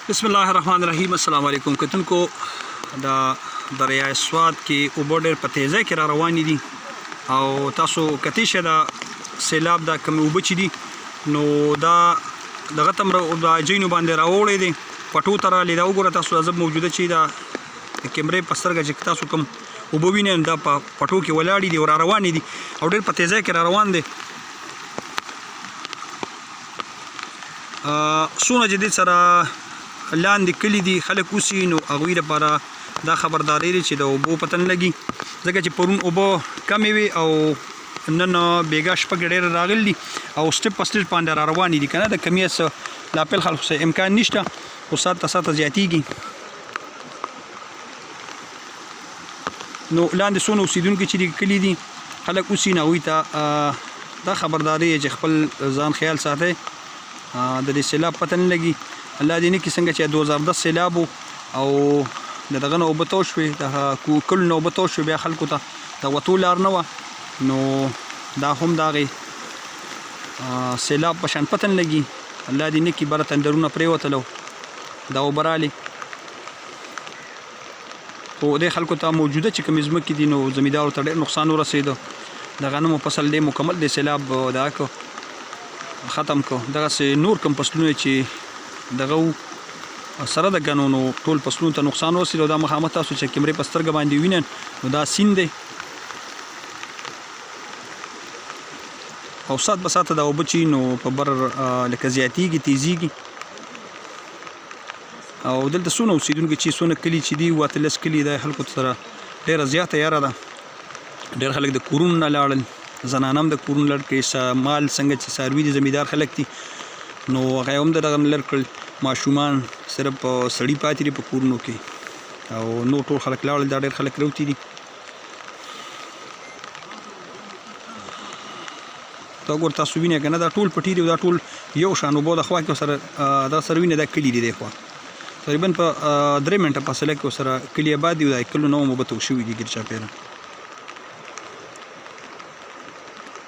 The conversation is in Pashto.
बिस्मिल्लाहिर्रहमानिर्रहीम अस्सलाम वालेकुम कतुनको दा दरिया स्वाद کې اوبه ډېر په تیزۍ کې را روانې دي او تاسو کتی شه دا سیلاب دا کوم اوبه چې دي نو دا دغه تم دا جینو باندې راوړې دي پټو تر لیدا وګوره تاسو عذاب موجوده چې دا کیمرې په سترګه چې تاسو کوم اوبه وینئ دا په پټو کې ولاړې دي او را روانې دي او ډېر په تیزۍ کې را روان دي سونه جدي سره لاندې کلی دي خلک اوسي نو هغوی لپاره دا خبرداری دی چې د اوبو پته نه لګي ځکه چې پرون اوبه کمې وي او نن بیګا شپه کې ډېر راغلي دي او سټپ په سټپ باندې را روانې دي که نه د کمې څه لا پیل خلکو څه امکان نشته خو ساعت ساعته زیاتېږي نو لاندې څونه اوسېدونکي چې دي کلي دي خلک اوسي نو هغوی ته دا خبرداری چې خپل ځان خیال ساتئ د دې سیلاب پته نه لګي الله دې نه کړي څنګه چې 2010 سیلاب او د دغه نه اوبه تو شوې د کلو نه اوبه تو شوې بیا خلکو ته د وتو لار نه وه نو دا هم د هغې سیلاب په شان پته نه لګي الله دې نه کړي بره تندرونه پرېوتلو دا اوبه رالې خو دې خلکو ته موجوده چې کومې ځمکې دي نو زمیندارو ته ډېر نقصان ورسېده د غنمو فصل ډېر مکمل دی سیلاب دا کو ختم کو دغسې نور کوم فصلونه چې دغه سره د ګنو نو ټول فصلونو ته نقصان ورسېد او دا مخامخ تاسو چې کیمرې په سترګه باندې وینئ نو دا سیند دی او سات به ساته دا اوبه چې نو په بر لکه زیاتېږي تیزېږي او دلته څونه اوسېدونکي چې څونه کلي چې دي 18 کلي دا خلکو سره ډېره زیاته یاره ده ډېر خلک د کورونو نه لاړل زنانه هم د کورونو لړ کړي مال څنګه چې څاروي دي زمیندار خلک دي نو هغه هم د دغه لر کړل ماشومان صرف سړي پاتې دي په کورونو کې او نور ټول خلک لاړل دا ډېر خلک راوتي دي دا ګور تاسو وینئ که نه دا ټول پټي دي او دا ټول یو شان اوبه د خوا کې سره دا سره وینئ دا کلي دي دی خوا تقریبا په 3 منټه فاصله کې سره کلي آباد دي او دا کلو نه هم اوبه تو شوي دي ګیر چاپېره